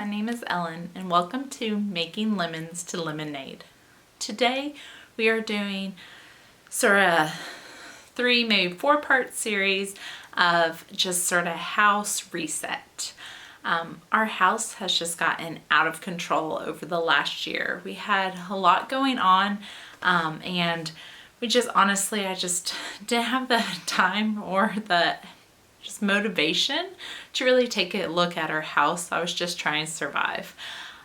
my name is Ellen and welcome to Making Lemons to Lemonade. Today we are doing sort of 3, maybe 4-part series of just sort of house reset. Our house has just gotten out of control over the last year. We had a lot going on and we just honestly, I just didn't have the time or the just motivation to really take a look at our house. I was just trying to survive.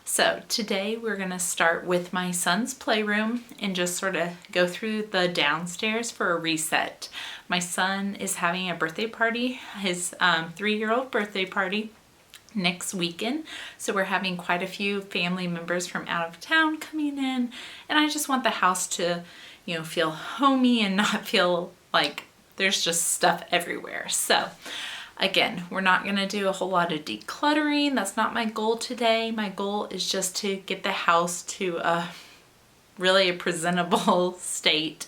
So today we're going to start with my son's playroom and just sort of go through the downstairs for a reset. My son is having a birthday party, his 3-year-old birthday party next weekend. So we're having quite a few family members from out of town coming in, and I just want the house to, feel homey and not feel like there's just stuff everywhere. So again, we're not going to do a whole lot of decluttering. That's not my goal today. My goal is just to get the house to really a presentable state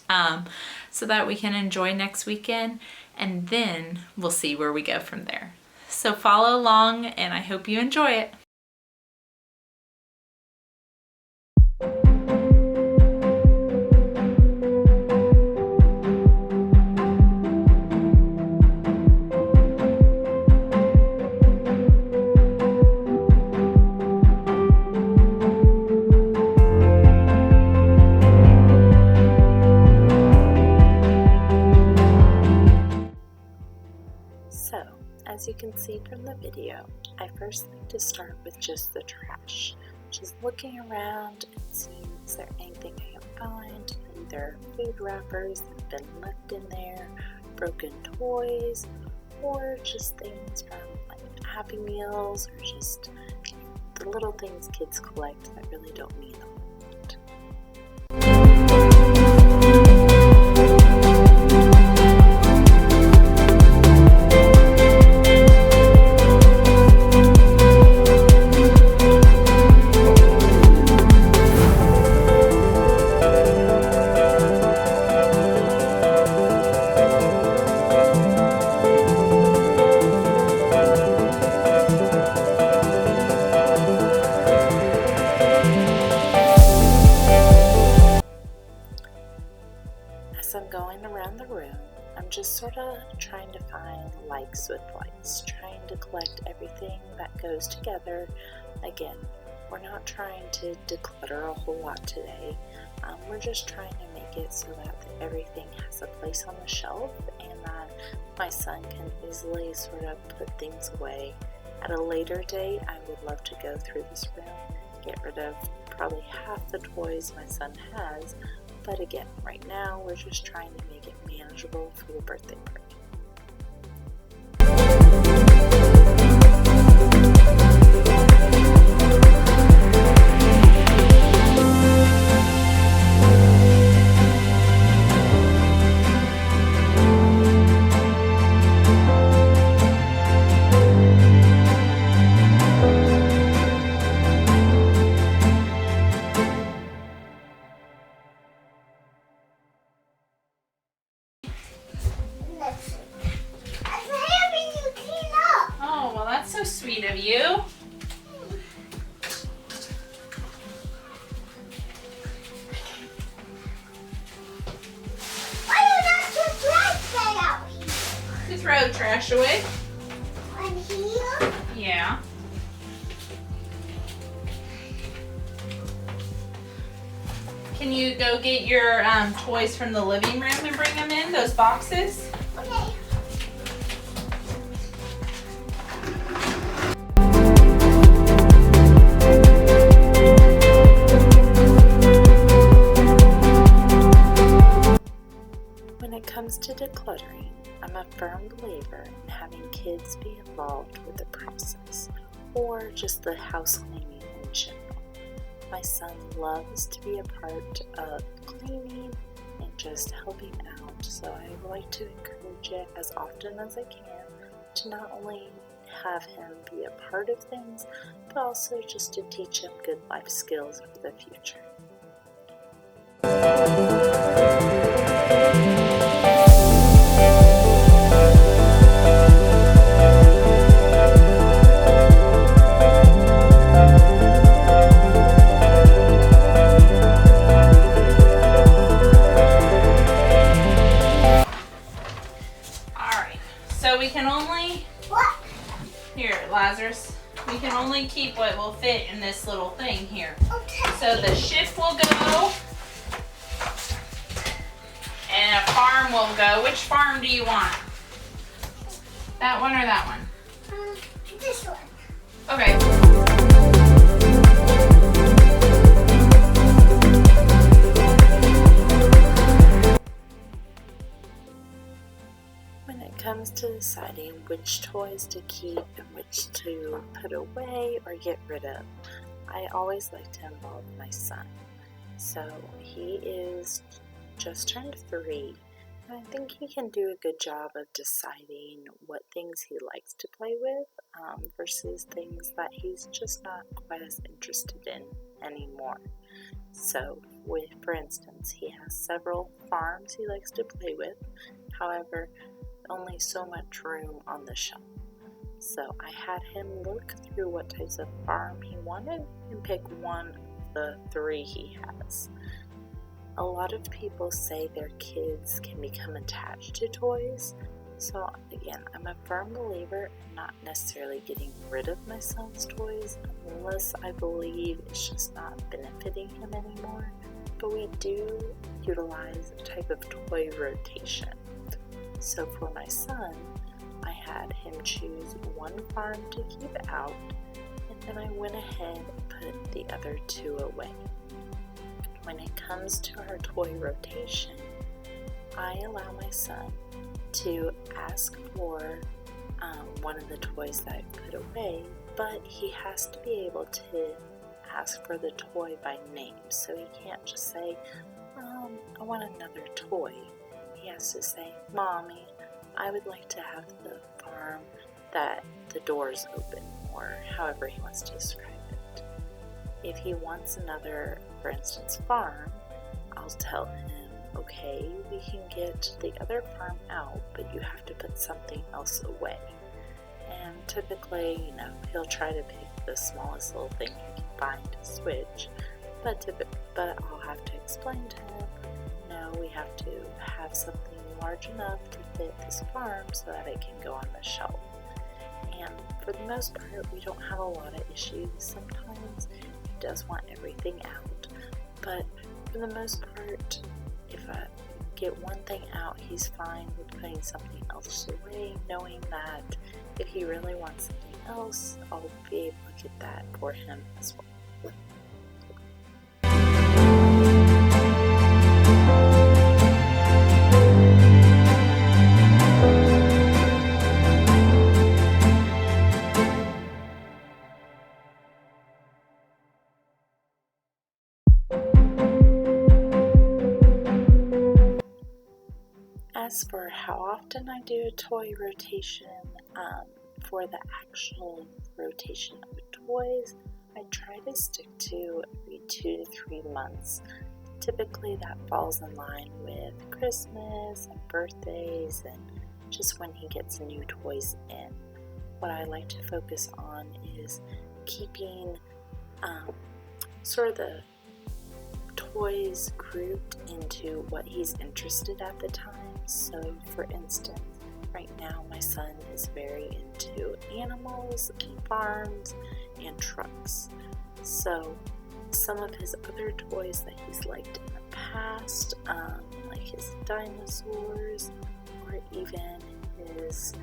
so that we can enjoy next weekend, and then we'll see where we go from there. So follow along and I hope you enjoy it. As you can see from the video, I first like to start with just the trash. Just looking around and seeing is there anything I can find, either food wrappers that have been left in there, broken toys, or just things from like Happy Meals or just the little things kids collect that really don't mean a lot. As I'm going around the room, I'm just sort of trying to find likes with likes, trying to collect everything that goes together. Again, we're not trying to declutter a whole lot today. We're just trying to make it so that everything has a place on the shelf and that my son can easily sort of put things away. At a later date, I would love to go through this room, get rid of probably half the toys my son has. But again, right now, we're just trying to make it manageable for the birthday party. So sweet of you. Why do you not put trash out here? To throw trash away. On here? Yeah. Can you go get your toys from the living room and bring them in, those boxes? Okay. When it comes to decluttering, I'm a firm believer in having kids be involved with the process, or just the house cleaning in general. My son loves to be a part of cleaning and just helping out, so I like to encourage it as often as I can to not only have him be a part of things, but also just to teach him good life skills for the future. Lazarus. We can only keep what will fit in this little thing here. Okay. So the ship will go, and a farm will go. Which farm do you want? That one or that one? This one. Okay. When it comes to deciding which toys to keep and which to put away or get rid of, I always like to involve my son. So he is just turned 3, and I think he can do a good job of deciding what things he likes to play with versus things that he's just not quite as interested in anymore. So, for instance, he has several farms he likes to play with. However, only so much room on the shelf. So I had him look through what types of farm he wanted and pick one of the 3 he has. A lot of people say their kids can become attached to toys. So again, I'm a firm believer in not necessarily getting rid of my son's toys unless I believe it's just not benefiting him anymore. But we do utilize a type of toy rotation. So for my son, I had him choose one farm to keep out, and then I went ahead and put the other 2 away. When it comes to our toy rotation, I allow my son to ask for one of the toys that I put away, but he has to be able to ask for the toy by name. So he can't just say, I want another toy. He has to say, Mommy, I would like to have the farm that the doors open, or however he wants to describe it. If he wants another, for instance, farm, I'll tell him, okay, we can get the other farm out, but you have to put something else away. And typically, he'll try to pick the smallest little thing he can find to switch, but I'll have to explain to him, no, we have to have something large enough to fit this farm so that it can go on the shelf. And for the most part, we don't have a lot of issues. Sometimes he does want everything out, but for the most part, if I get one thing out, he's fine with putting something else away, knowing that if he really wants something else, I'll be able to get that for him as well. As for how often I do a toy rotation, for the actual rotation of toys, I try to stick to every 2 to 3 months. Typically that falls in line with Christmas and birthdays and just when he gets new toys in. What I like to focus on is keeping sort of the toys grouped into what he's interested at the time. So for instance, right now my son is very into animals and farms and trucks. So some of his other toys that he's liked in the past, like his dinosaurs or even his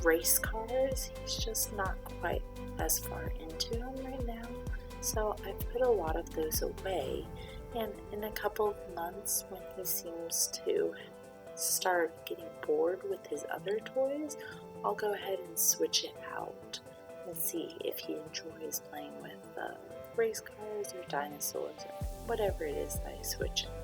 race cars, he's just not quite as far into them right now. So I put a lot of those away, and in a couple of months when he seems to start getting bored with his other toys, I'll go ahead and switch it out and see if he enjoys playing with race cars or dinosaurs or whatever it is that I switch out.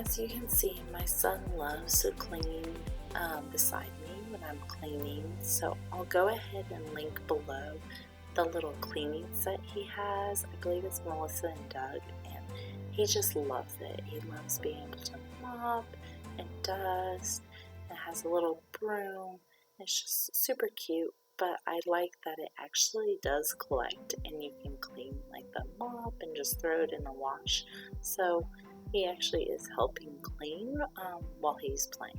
As you can see, my son loves to clean beside me when I'm cleaning, so I'll go ahead and link below the little cleaning set he has. I believe it's Melissa and Doug, and he just loves it. He loves being able to mop and dust. It has a little broom. It's just super cute, but I like that it actually does collect and you can clean like the mop and just throw it in the wash. So he actually is helping clean while he's playing.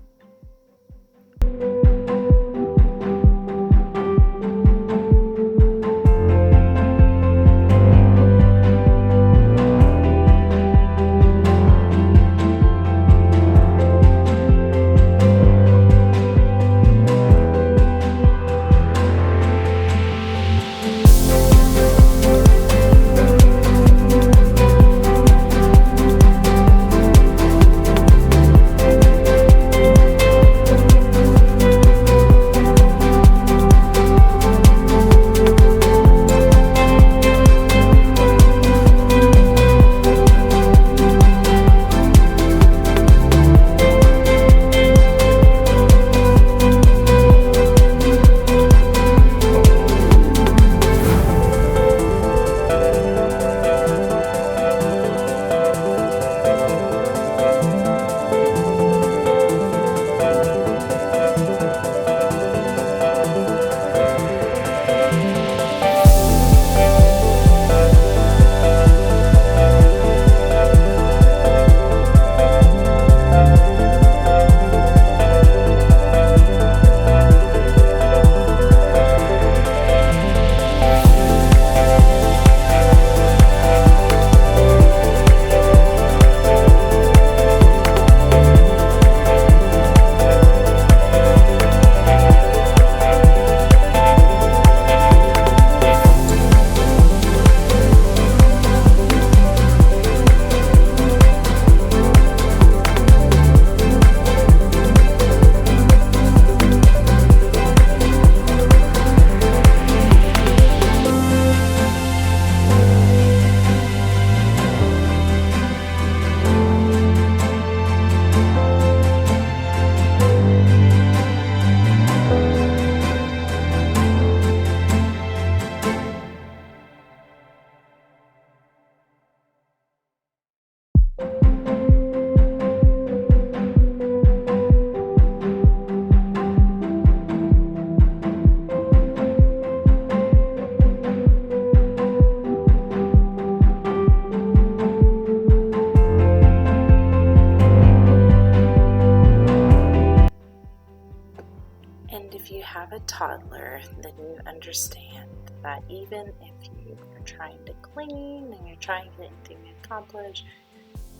And if you have a toddler, then you understand that even if you are trying to clean and you're trying to get anything accomplished,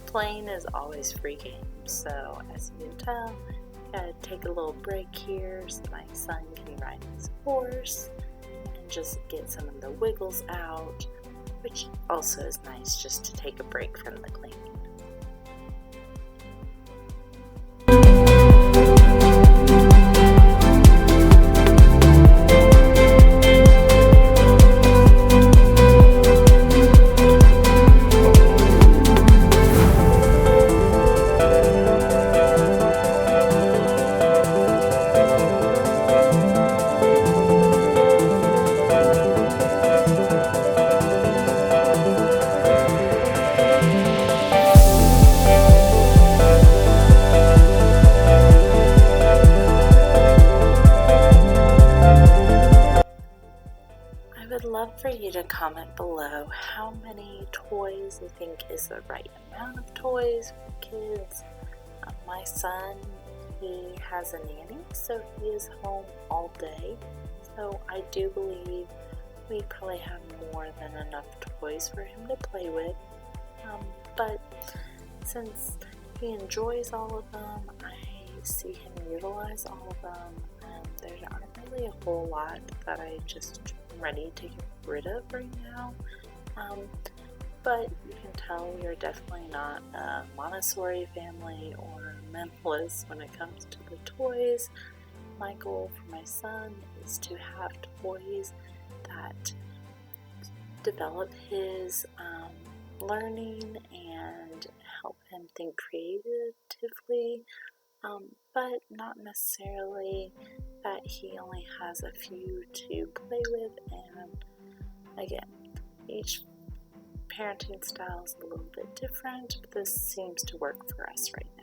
playing is always free game. So as you can tell, I gotta take a little break here so my son can ride his horse and just get some of the wiggles out, which also is nice just to take a break from the cleaning. For you to comment below how many toys you think is the right amount of toys for kids. My son, he has a nanny, so he is home all day. So I do believe we probably have more than enough toys for him to play with. But since he enjoys all of them, I see him utilize all of them, and there aren't really a whole lot that I just ready to get rid of right now. But you can tell we are definitely not a Montessori family or minimalist when it comes to the toys. My goal for my son is to have toys that develop his learning and help him think creatively, but not necessarily that he only has a few to play with. And again, each parenting style is a little bit different, but this seems to work for us right now.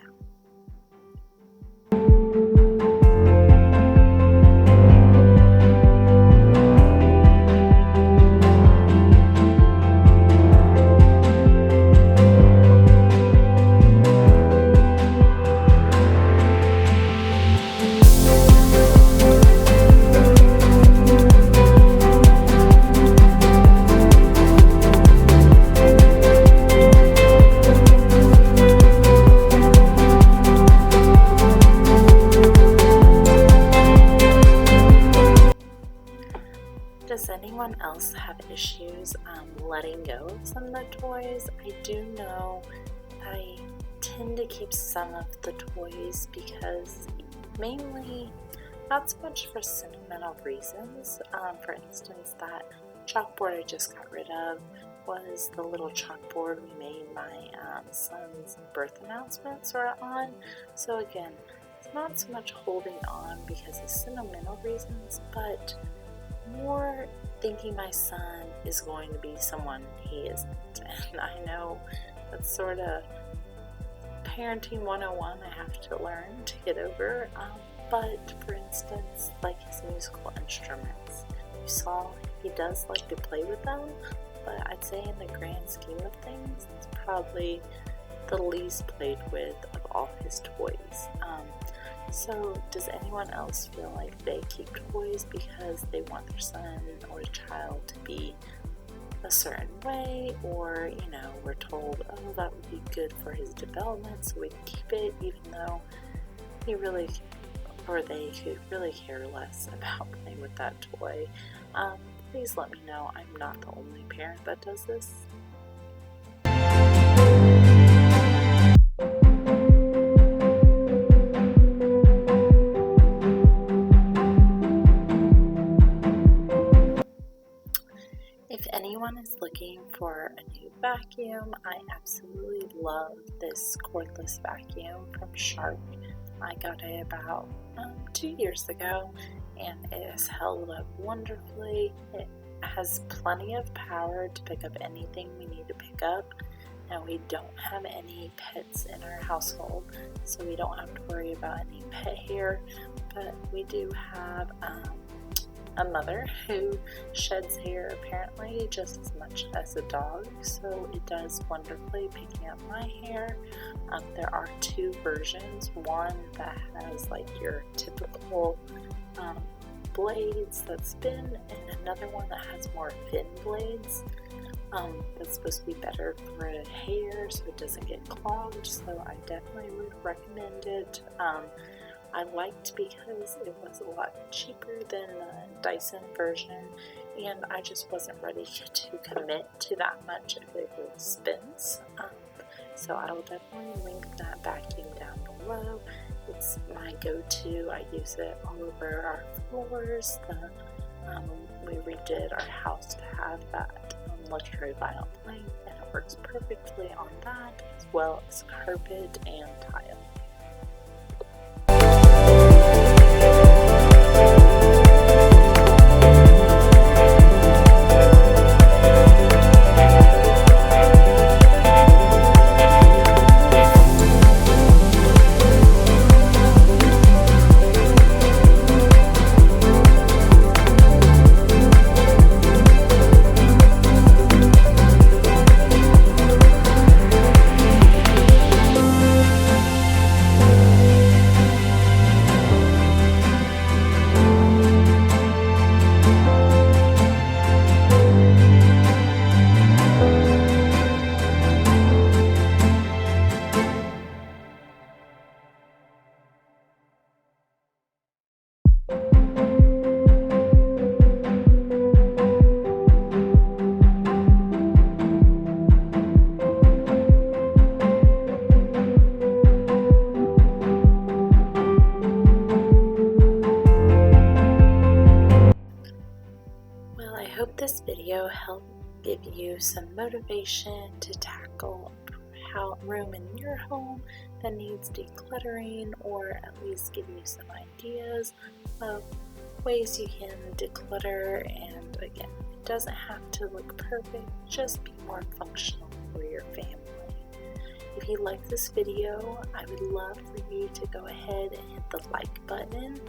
Does anyone else have issues letting go of some of the toys? I do know I tend to keep some of the toys because mainly not so much for sentimental reasons. For instance, that chalkboard I just got rid of was the little chalkboard we made my son's birth announcements were on. So again, it's not so much holding on because of sentimental reasons, but more thinking my son is going to be someone he isn't. And I know that's sort of parenting 101 I have to learn to get over. But for instance, like his musical instruments, you saw he does like to play with them, but I'd say in the grand scheme of things, it's probably the least played with of all his toys. So does anyone else feel like they keep toys because they want their son or child to be a certain way, or we're told, oh, that would be good for his development, so we can keep it, even though he really or they could really care less about playing with that toy? Please let me know. I'm not the only parent that does this. If anyone is looking for a new vacuum, I absolutely love this cordless vacuum from Shark. I got it about 2 years ago, and it has held up wonderfully. It has plenty of power to pick up anything we need to pick up. Now, we don't have any pets in our household, so we don't have to worry about any pet hair, but we do have a mother who sheds hair apparently just as much as a dog, so it does wonderfully picking up my hair. There are two versions, one that has like your typical blades that spin, and another one that has more thin blades that's supposed to be better for hair so it doesn't get clogged, so I definitely would recommend it. I liked because it was a lot cheaper than the Dyson version, and I just wasn't ready to commit to that much of it spins. So I will definitely link that vacuum down below. It's my go-to. I use it all over our floors. We redid our house to have that luxury vinyl plank, and it works perfectly on that, as well as carpet and tile. This video helped give you some motivation to tackle room in your home that needs decluttering, or at least give you some ideas of ways you can declutter. And again, it doesn't have to look perfect, just be more functional for your family. If you like this video, I would love for you to go ahead and hit the like button,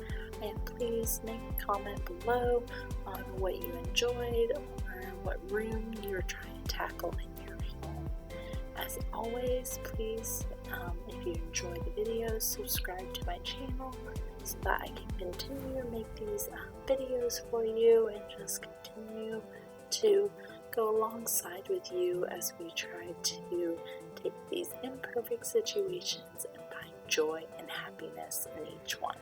and please make a comment below on what you enjoyed or what room you're trying to tackle in your home. As always, please, if you enjoy the videos, subscribe to my channel so that I can continue to make these videos for you and just continue to go alongside with you as we try to take these imperfect situations and find joy and happiness in each one.